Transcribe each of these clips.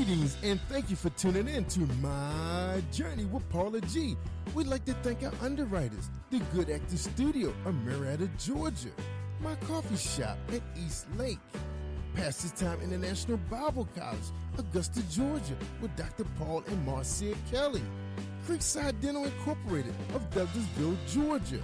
Greetings and thank you for tuning in to My Journey with Paula G. We'd like to thank our underwriters, the Good Actor Studio of Marietta, Georgia, my coffee shop at East Lake, Pastors Time International Bible College, Augusta, Georgia, with Dr. Paul and Marcia Kelly, Creekside Dental Incorporated of Douglasville, Georgia,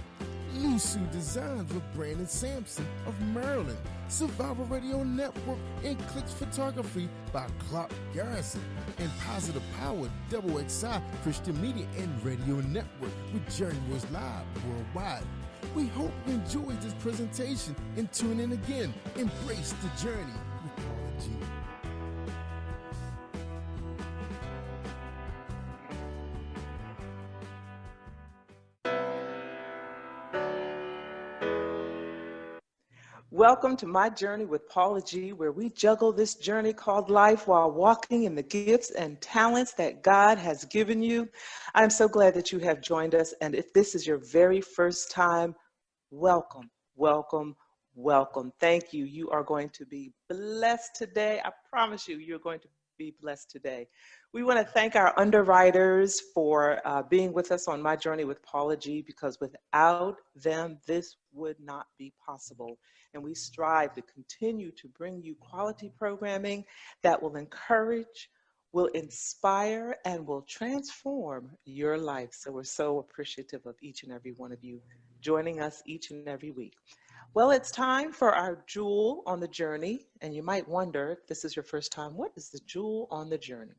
Lusu Designs with Brandon Sampson of Maryland, Survival Radio Network and Clicks Photography by Clark Garrison, and Positive Power XXI Christian Media and Radio Network with Journey Was Live worldwide. We hope you enjoyed this presentation and tune in again. Embrace the journey with Paula G. Welcome to My Journey with Paula G, where we juggle this journey called life while walking in the gifts and talents that God has given you. I'm so glad that you have joined us. And if this is your very first time, welcome, welcome, welcome. Thank you. You are going to be blessed today. I promise you, you're going to be blessed today. We want to thank our underwriters for being with us on My Journey with Paula G, because without them, this would not be possible. And we strive to continue to bring you quality programming that will encourage, will inspire, and will transform your life. So we're so appreciative of each and every one of you joining us each and every week. Well, it's time for our jewel on the journey. And you might wonder, if this is your first time, what is the jewel on the journey?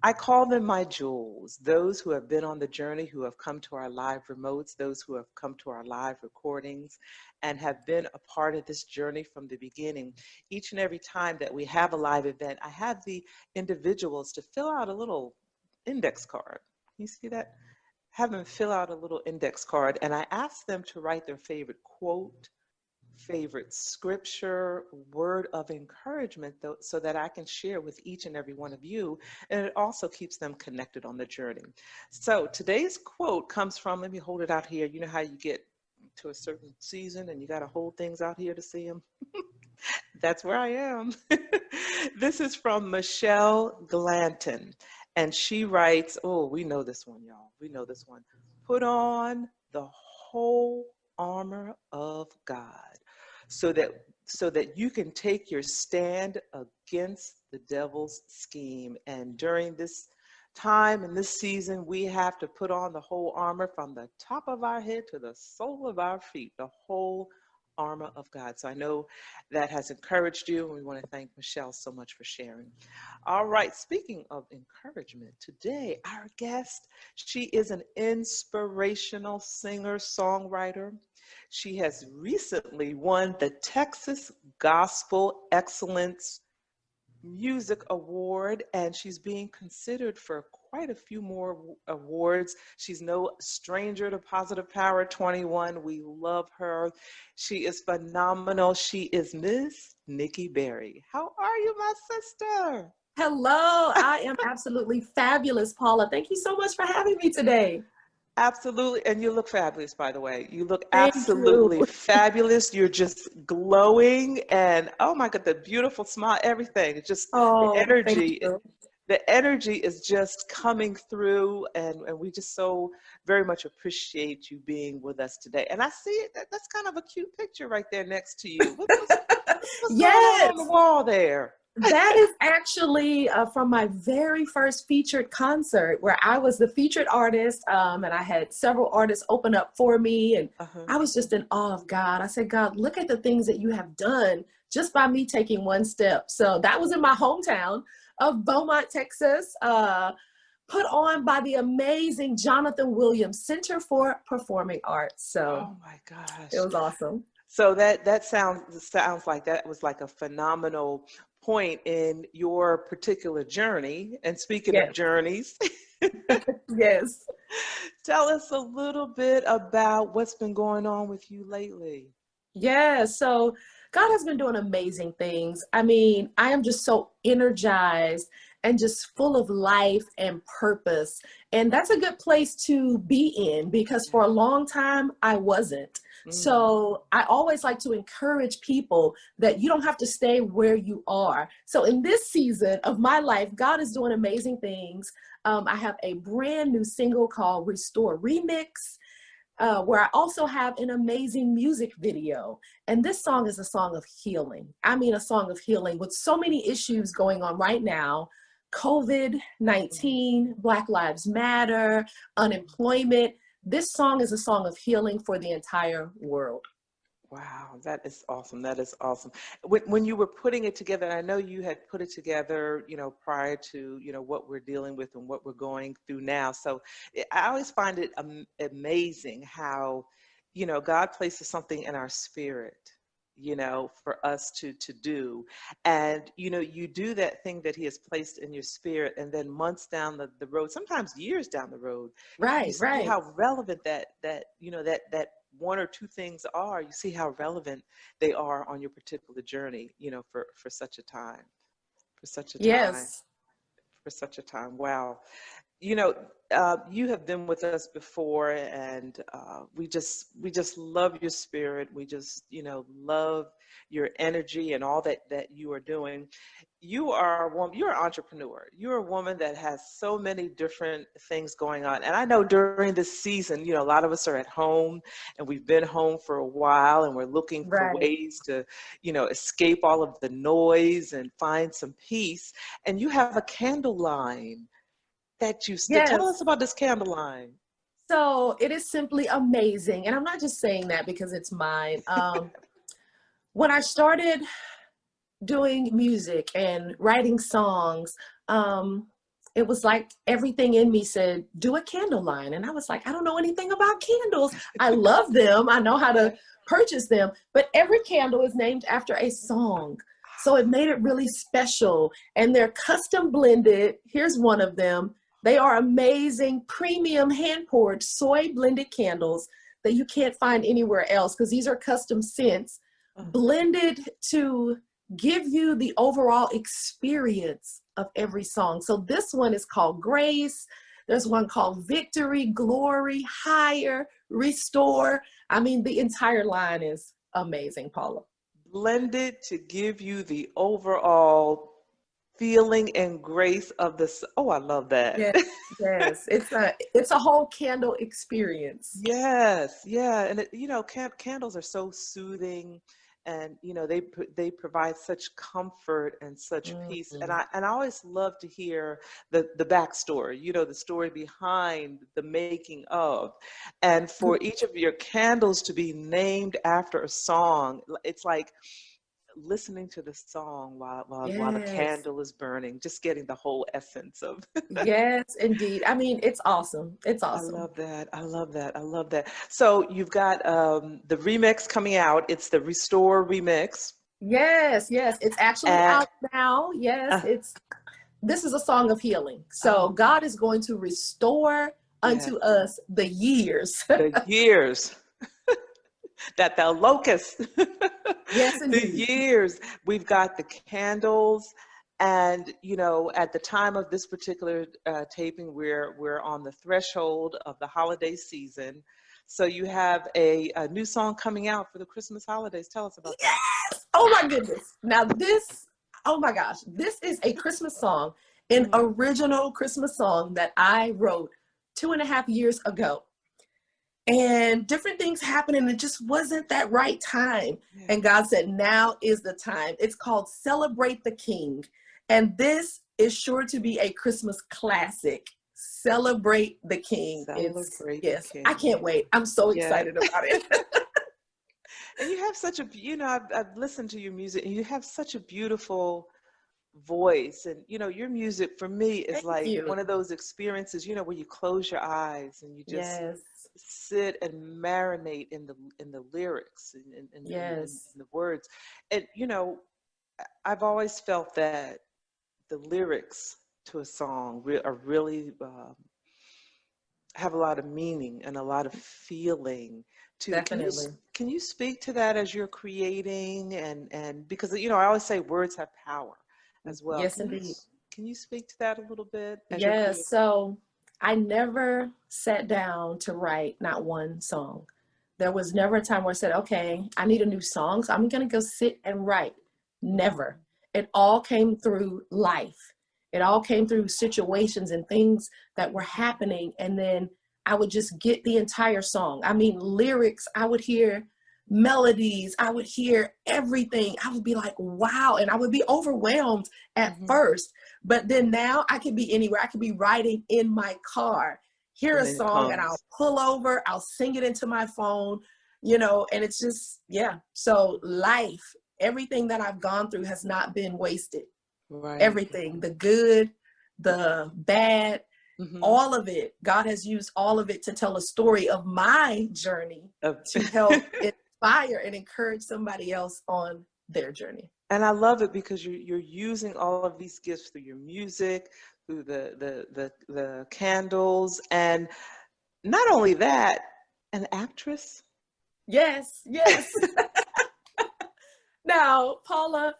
I call them my jewels, those who have been on the journey, who have come to our live remotes, those who have come to our live recordings, and have been a part of this journey from the beginning. Each and every time that we have a live event, I have the individuals to fill out a little index card. You see that? Have them fill out a little index card, and I ask them to write their favorite quote, favorite scripture, word of encouragement, so that I can share with each and every one of you, and it also keeps them connected on the journey. So today's quote comes from, let me hold it out here. You know how you get to a certain season and you got to hold things out here to see them? That's where I am. This is from Michelle Glanton, and she writes, oh, we know this one, y'all. We know this one. Put on the whole armor of God, so that you can take your stand against the devil's scheme. And during this time and this season, we have to put on the whole armor from the top of our head to the sole of our feet, the whole armor of God. So I know that has encouraged you, and we want to thank Michelle so much for sharing. All right, speaking of encouragement, today our guest, she is an inspirational singer-songwriter. She has recently won the Texas Gospel Excellence Music Award, and she's being considered for quite a few more awards. She's no stranger to Positive Power 21. We love her. She is phenomenal. She is Miss Nikki Berry. How are you, my sister? Hello, I am absolutely fabulous, Paula. Thank you so much for having me today. Absolutely. And you look fabulous, by the way. You look Thank absolutely you. fabulous. You're just glowing, and oh my God, the beautiful smile, everything. It's just the energy. The energy is just coming through, and we just so very much appreciate you being with us today. And I see it. That's kind of a cute picture right there next to you. What's Yes. going on the wall there? That is actually from my very first featured concert, where I was the featured artist, and I had several artists open up for me, and I was just in awe of God. I said, God, look at the things that you have done just by me taking one step. So that was in my hometown of Beaumont, Texas, put on by the amazing Jonathan Williams Center for Performing Arts. So oh my gosh, it was awesome. So that sounds like that was like a phenomenal point in your particular journey. And speaking of journeys, yes, tell us a little bit about what's been going on with you lately. Yeah, so God has been doing amazing things. I mean, I am just so energized and just full of life and purpose. And that's a good place to be in, because for a long time I wasn't. So I always like to encourage people that you don't have to stay where you are. So in this season of my life, God is doing amazing things. I have a brand new single called Restore Remix, where I also have an amazing music video. And this song is a song of healing. I mean, a song of healing with so many issues going on right now. COVID-19, Black Lives Matter, unemployment. This song is a song of healing for the entire world. Wow, that is awesome. That is awesome. When you were putting it together, and I know you had put it together, prior to, what we're dealing with and what we're going through now. So I always find it amazing how, God places something in our spirit, for us to do. And, you do that thing that he has placed in your spirit. And then months down the road, sometimes years down the road, you see how relevant that one or two things are. You see how relevant they are on your particular journey, for such a time, for such a time. Yes. For such a time. Wow. You have been with us before, and we just love your spirit. We just, love your energy and all that you are doing. You are a woman, you're an entrepreneur. You're a woman that has so many different things going on. And I know during this season, a lot of us are at home, and we've been home for a while, and we're looking for ways to, escape all of the noise and find some peace. And you have a candle line that you tell us about this candle line. So it is simply amazing. And I'm not just saying that because it's mine. When I started doing music and writing songs, it was like everything in me said, do a candle line. And I was like, I don't know anything about candles. I love them. I know how to purchase them, but every candle is named after a song. So it made it really special, and they're custom blended. Here's one of them. They are amazing premium hand-poured soy blended candles that you can't find anywhere else, because these are custom scents blended to give you the overall experience of every song. So this one is called Grace. There's one called Victory, Glory, Higher, Restore. I mean, the entire line is amazing, Paula. Blended to give you the overall feeling and grace of this. Oh, I love that. Yes. It's a whole candle experience. Yes. Yeah. And candles are so soothing, and they provide such comfort and such peace. And I always love to hear the backstory, the story behind the making of. And for each of your candles to be named after a song, it's like listening to the song while the candle is burning, just getting the whole essence of. Yes, indeed. I mean, it's awesome. It's awesome. I love that. I love that. I love that. So you've got the remix coming out. It's the Restore Remix. Yes. It's actually out now. Yes, this is a song of healing. So God is going to restore unto us the years. The years. That the locust. Yes, indeed. The years. We've got the candles, and at the time of this particular taping, we're on the threshold of the holiday season. So you have a new song coming out for the Christmas holidays. Tell us about that. Yes. Oh my goodness. Now oh my gosh, this is a Christmas song, an original Christmas song that I wrote 2.5 years ago. And different things happened, and it just wasn't that right time. And God said, now is the time. It's called Celebrate the King. And this is sure to be a Christmas classic. Celebrate the King. Celebrate the King. I can't wait. I'm so excited about it. And you have such I've listened to your music, and you have such a beautiful voice. And your music for me is one of those experiences, where you close your eyes and you just sit and marinate in the lyrics and in the words. And I've always felt that the lyrics to a song are really have a lot of meaning and a lot of feeling to. Definitely. Can you speak to that as you're creating, and because I always say words have power as well. Yes, indeed. Can you speak to that a little bit? Yes. So I never sat down to write not one song. There was never a time where I said, okay, I need a new song, so I'm going to go sit and write. Never. It all came through life. It all came through situations and things that were happening. And then I would just get the entire song. I mean, lyrics, I would hear melodies, I would hear everything. I would be like, wow. And I would be overwhelmed at first. But then now I can be anywhere. I could be riding in my car, hear a song, and I'll pull over, I'll sing it into my phone, you know, and it's just, yeah. So life, everything that I've gone through has not been wasted. Right. Everything, the good, the bad, all of it. God has used all of it to tell a story of my journey to help inspire and encourage somebody else on their journey. And I love it because you're using all of these gifts through your music, through the candles, and not only that, an actress. Yes. Now, Paula,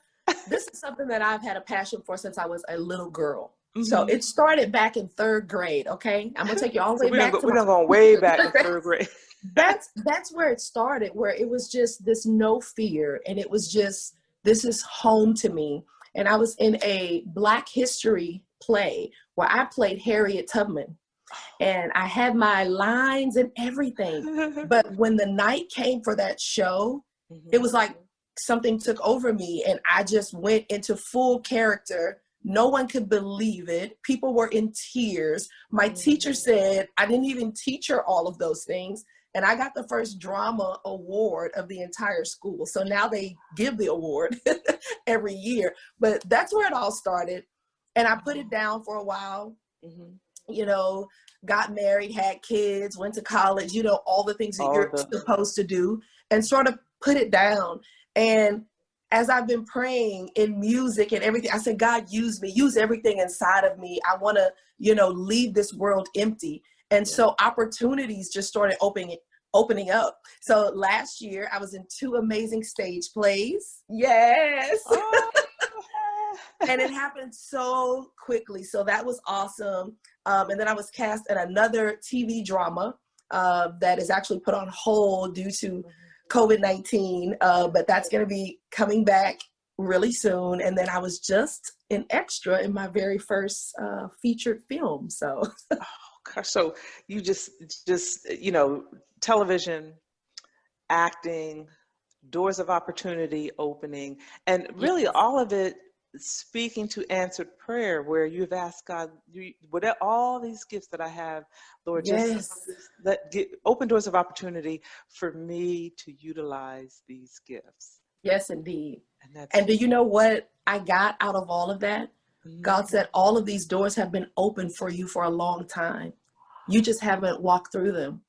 this is something that I've had a passion for since I was a little girl. So it started back in 3rd grade. Okay, I'm gonna take you all the way back. We're not going way back in 3rd grade. That's where it started. Where it was just this no fear, and it was just, this is home to me. And I was in a Black History play where I played Harriet Tubman, and I had my lines and everything. But when the night came for that show, it was like something took over me, and I just went into full character. No one could believe it. People were in tears. My teacher said I didn't even teach her all of those things. And I got the first drama award of the entire school. So now they give the award every year. But that's where it all started. And I put it down for a while, you know, got married, had kids, went to college, you know, all the things that you're supposed to do, and sort of put it down. And as I've been praying in music and everything, I said, God, use me, use everything inside of me. I want to, you know, leave this world empty. And so opportunities just started opening up. So last year I was in 2 amazing stage plays. Yes. Oh. And it happened so quickly. So that was awesome. And then I was cast in another TV drama that is actually put on hold due to COVID-19, but that's going to be coming back really soon. And then I was just an extra in my very first featured film. So, oh gosh, so you just you know, television, acting, doors of opportunity opening, and really all of it speaking to answered prayer, where you've asked God, whatever, all these gifts that I have, Lord, just open doors of opportunity for me to utilize these gifts. Yes, indeed. And do you know what I got out of all of that? God said, all of these doors have been open for you for a long time. You just haven't walked through them.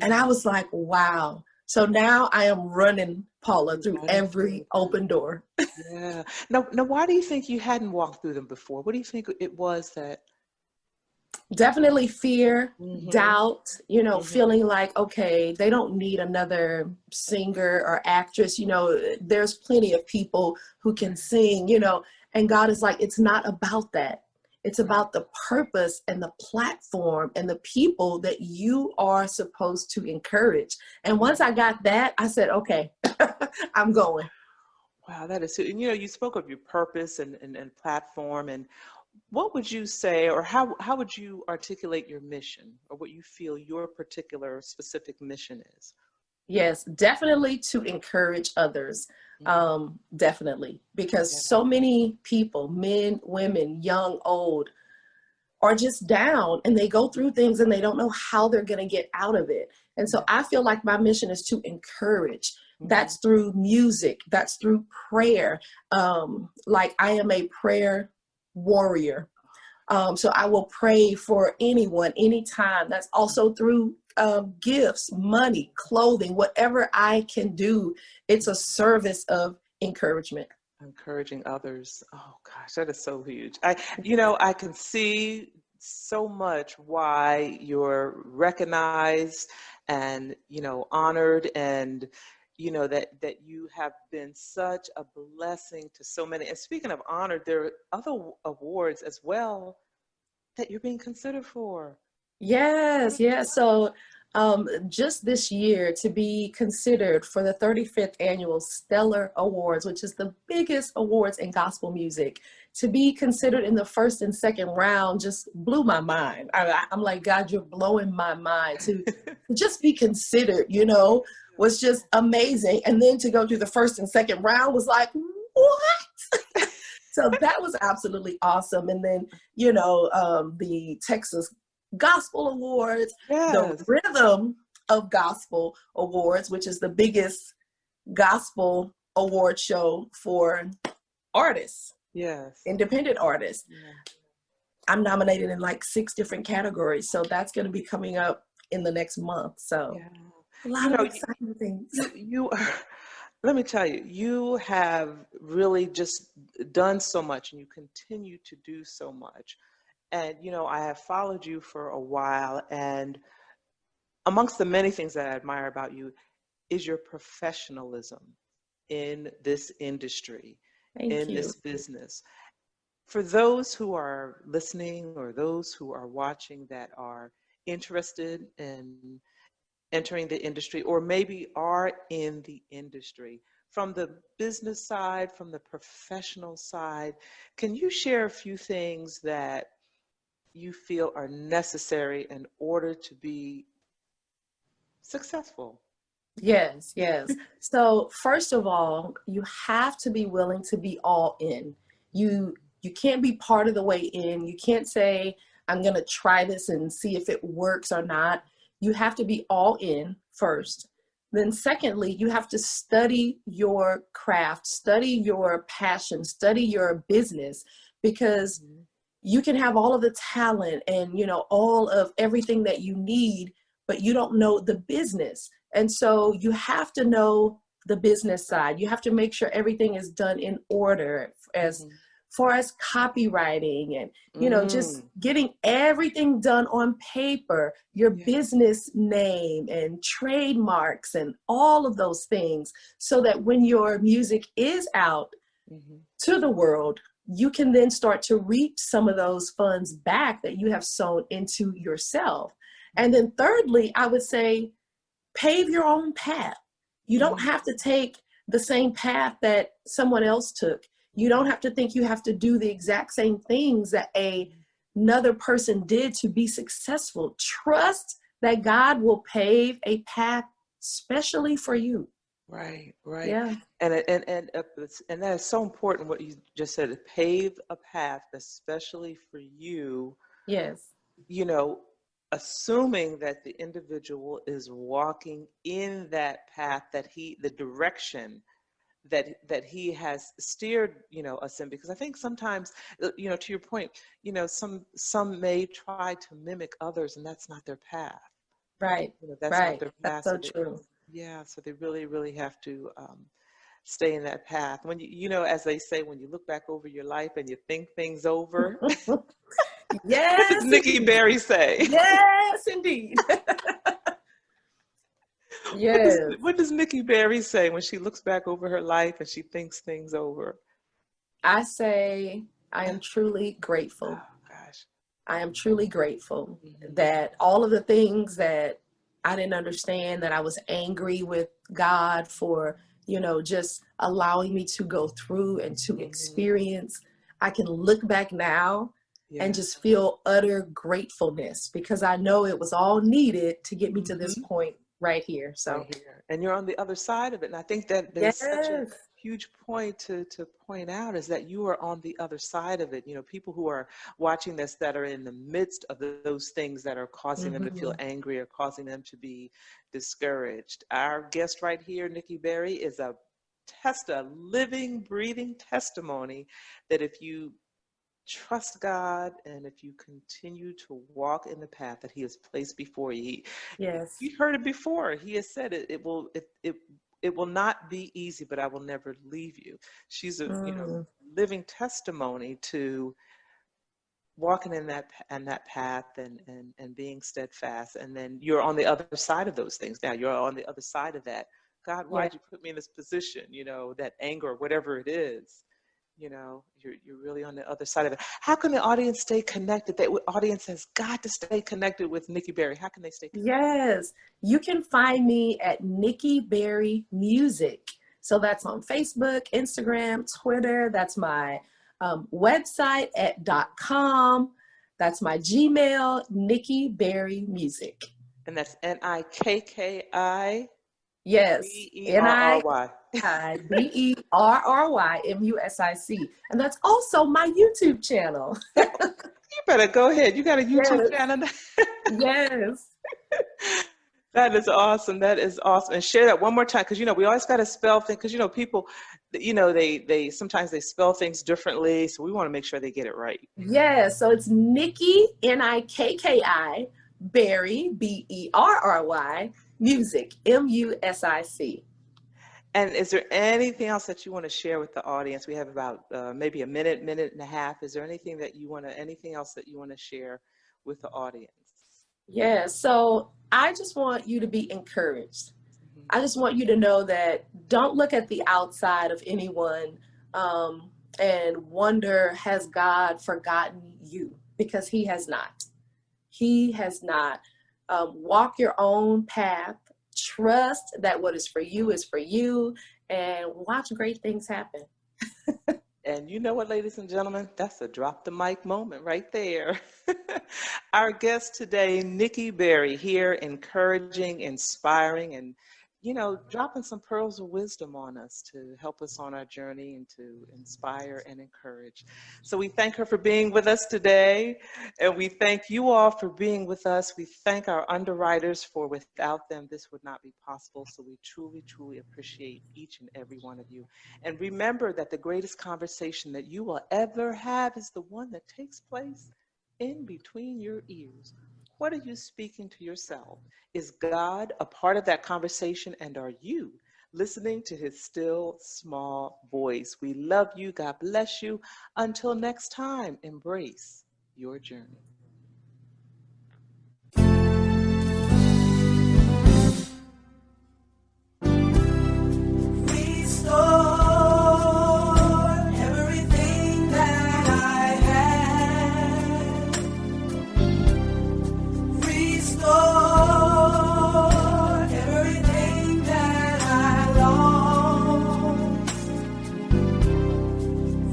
And I was like, wow. So now I am running, Paula, through every open door. Yeah. Now, why do you think you hadn't walked through them before? What do you think it was that? Definitely fear, doubt, you know, feeling like, okay, they don't need another singer or actress. You know, there's plenty of people who can sing, you know, and God is like, it's not about that. It's about the purpose and the platform and the people that you are supposed to encourage. And once I got that, I said, okay, I'm going. Wow, that is, and you know, you spoke of your purpose and platform, and what would you say, or how would you articulate your mission, or what you feel your particular specific mission is? Yes, definitely to encourage others. Definitely, because so many people, men, women, young, old, are just down, and they go through things and they don't know how they're going to get out of it. And so I feel like my mission is to encourage. That's through music. That's through prayer. Like I am a prayer warrior. So I will pray for anyone, anytime. That's also through gifts, money, clothing, whatever I can do. It's a service of encouragement. Encouraging others. Oh gosh, that is so huge. I can see so much why you're recognized and, you know, honored, and, you know, that you have been such a blessing to so many. And speaking of honored, there are other awards as well that you're being considered for. Yes. So just this year to be considered for the 35th annual Stellar Awards, which is the biggest awards in gospel music, to be considered in the first and second round just blew my mind. I'm like, God, you're blowing my mind. To just be considered, you know, was just amazing. And then to go through the first and second round was like, what? So that was absolutely awesome. And then, you know, the Texas Gospel Awards, the Rhythm of Gospel Awards, which is the biggest gospel award show for artists, independent artists. I'm nominated in like 6 different categories, so that's going to be coming up in the next month. So a lot of exciting things. You let me tell you, you have really just done so much, and you continue to do so much. And, you know, I have followed you for a while, and amongst the many things that I admire about you is your professionalism in this industry, in this business. For those who are listening or those who are watching that are interested in entering the industry, or maybe are in the industry, from the business side, from the professional side, can you share a few things that you feel are necessary in order to be successful? Yes. So first of all, you have to be willing to be all in. You can't be part of the way in. You can't say, I'm going to try this and see if it works or not. You have to be all in first. Then secondly, you have to study your craft, study your passion, study your business, because you can have all of the talent and, you know, all of everything that you need, but you don't know the business. And so you have to know the business side. You have to make sure everything is done in order as far as copywriting and, you know, just getting everything done on paper, your business name and trademarks and all of those things, so that when your music is out to the world, you can then start to reap some of those funds back that you have sown into yourself. And then thirdly, I would say, pave your own path. You don't have to take the same path that someone else took. You don't have to think you have to do the exact same things that another person did to be successful. Trust that God will pave a path specially for you. Right. Yeah. And that is so important what you just said, pave a path especially for you. Yes. You know, assuming that the individual is walking in that path, the direction that he has steered, you know, us in. Because I think sometimes, you know, to your point, you know, some may try to mimic others, and that's not their path. Right. You know, that's right. not their path. That's so true. So they really have to stay in that path. When you know, as they say, when you look back over your life and you think things over. Yes. What does Nikki Berry say? Yes, indeed. Yes. What does Nikki Berry say when she looks back over her life and she thinks things over? I say, I am truly grateful. Oh, gosh. I am truly grateful that all of the things that I didn't understand, that I was angry with God for, you know, just allowing me to go through and to experience, I can look back now and just feel utter gratefulness, because I know it was all needed to get me to this point right here. So, and you're on the other side of it. And I think that is such a huge point to point out, is that you are on the other side of it. You know, people who are watching this that are in the midst of those things that are causing them to feel angry or causing them to be discouraged. Our guest right here, Nikki Berry, is a living, breathing testimony that if you trust God and if you continue to walk in the path that He has placed before you, you heard it before. He has said it will not be easy, but I will never leave you. She's a you know, living testimony to walking in that path and being steadfast. And then you're on the other side of those things. Now you're on the other side of that. God, why'd you put me in this position? You know, that anger, whatever it is. you're really on the other side of it. How can the audience stay connected? The audience has got to stay connected with Nikki Berry. How can they stay connected? Yes, you can find me at Nikki Berry Music. So that's on Facebook, Instagram, Twitter. That's my website at .com. That's my Gmail, Nikki Berry Music. And that's Nikki. Yes, Berry. Berrymusic. And that's also my YouTube channel. You better go ahead. You got a YouTube channel? Yes. That is awesome. That is awesome. And share that one more time, because we always got to spell things, because people, they sometimes they spell things differently, so we want to make sure they get it right. Yeah, so it's Nikki, Nikki, Berry, Berry, Music, Music. And is there anything else that you want to share with the audience? We have about maybe a minute and a half. Is there anything else that you want to share with the audience? Yeah, so I just want you to be encouraged. I just want you to know that don't look at the outside of anyone and wonder, has God forgotten you? Because he has not. He has not. Walk your own path. Trust that what is for you, and watch great things happen. And you know what, ladies and gentlemen, that's a drop the mic moment right there. Our guest today, Nikki Berry, here encouraging, inspiring, and dropping some pearls of wisdom on us to help us on our journey and to inspire and encourage. So we thank her for being with us today, and we thank you all for being with us. We thank our underwriters, for without them, this would not be possible. So we truly, truly appreciate each and every one of you. And remember that the greatest conversation that you will ever have is the one that takes place in between your ears. What are you speaking to yourself? Is God a part of that conversation, and are you listening to his still small voice? We love you. God bless you. Until next time, embrace your journey.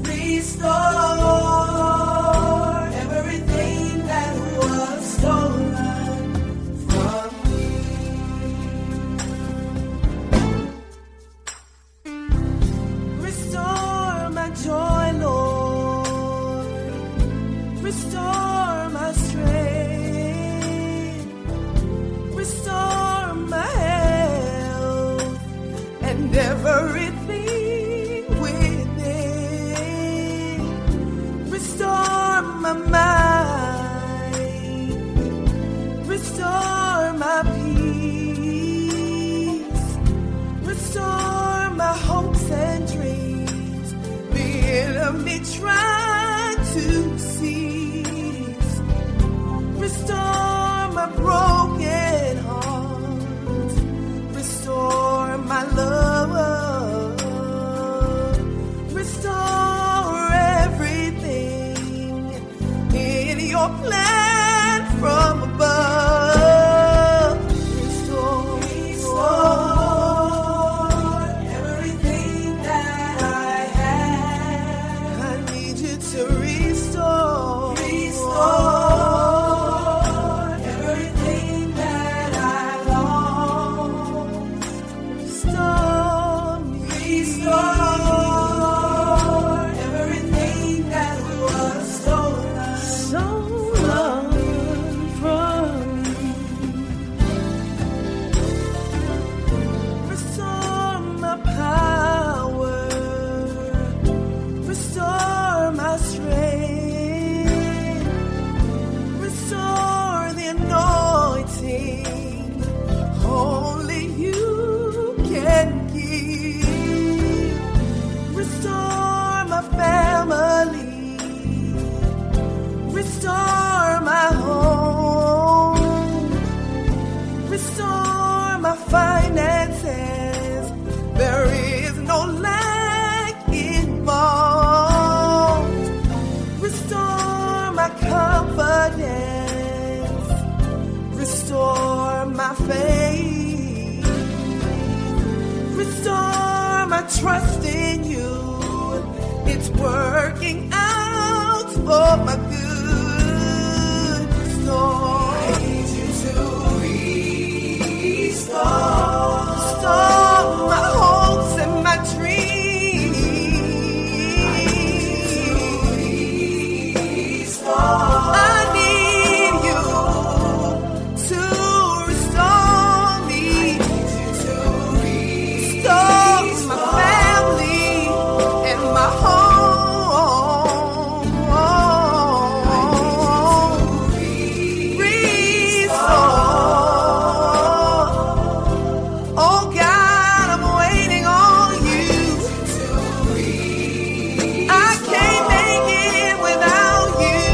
Restore everything trust in you. It's working out for my good. Restore. I need you to restore. Restore my hopes and my dreams. Restore. I need you to restore me. I need you to restore my family and my home. Restore. Oh God, I'm waiting on you. I can't make it without you.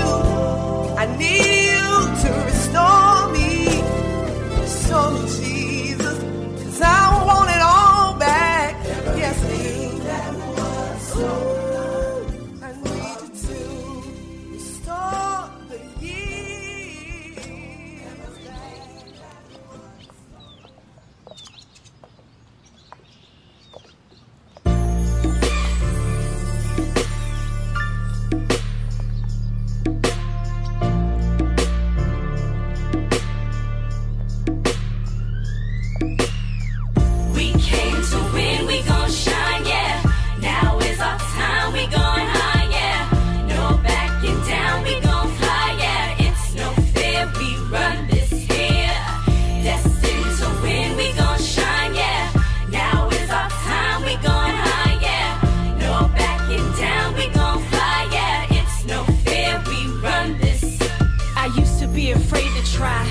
I need you to restore me. Restore me, Jesus, 'cause I want it all back. Yes, I do. I need you to restore the years. We came to win, we gon' shine, yeah. Now is our time, we going high, yeah. No backing down, we gon' fly, yeah. It's no fear, we run this here. Destined to win, we gon' shine, yeah. Now is our time, we going high, yeah. No backing down, we gon' fly, yeah. It's no fear, we run this. I used to be afraid to try,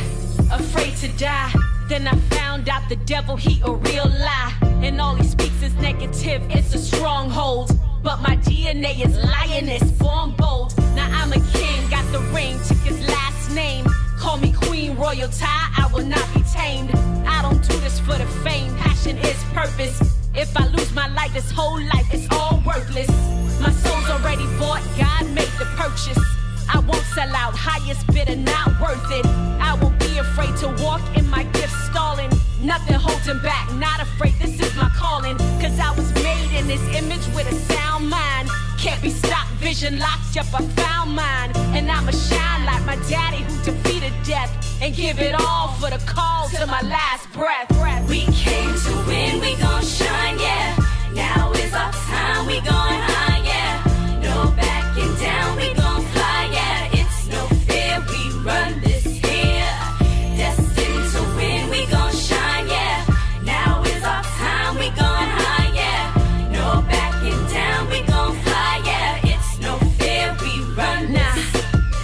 afraid to die. Then I found out the devil, he a real lie. And all he speaks is negative, it's a stronghold. But my DNA is lioness, born bold. Now I'm a king, got the ring, took his last name. Call me queen, royalty, I will not be tamed. I don't do this for the fame, passion is purpose. If I lose my life, this whole life is all worthless. My soul's already bought, God made the purchase. I won't sell out, highest bidder, not worth it. I won't be afraid to walk in my gift stalling. Nothing holding back, not afraid, this is my calling. 'Cause I was made in this image with a sound mind. Can't be stopped, vision locked up, I found mine. And I'ma shine like my daddy who defeated death. And give it all for the cause to my last breath. We came to win, we gon' shine, yeah. Now is our time, we going high, yeah. No backing down, we gon' fly, yeah. It's no fear, we run this here. Destined to win, we gon' shine, yeah. Now is our time, we going high, yeah. No backing down, we gon' fly, yeah. It's no fear, we run this.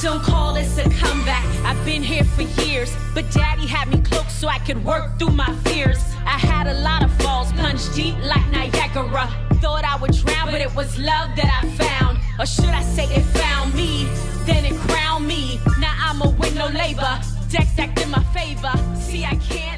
Don't call this a comeback, I've been here for years. But daddy had me cloaked so I could work through my fears. I had a lot of falls, plunged deep like Niagara. Thought I would drown, but it was love that I found. Or should I say it found me, then it crowned me. Now I'ma win no labor, decks stacked in my favor. See, I can't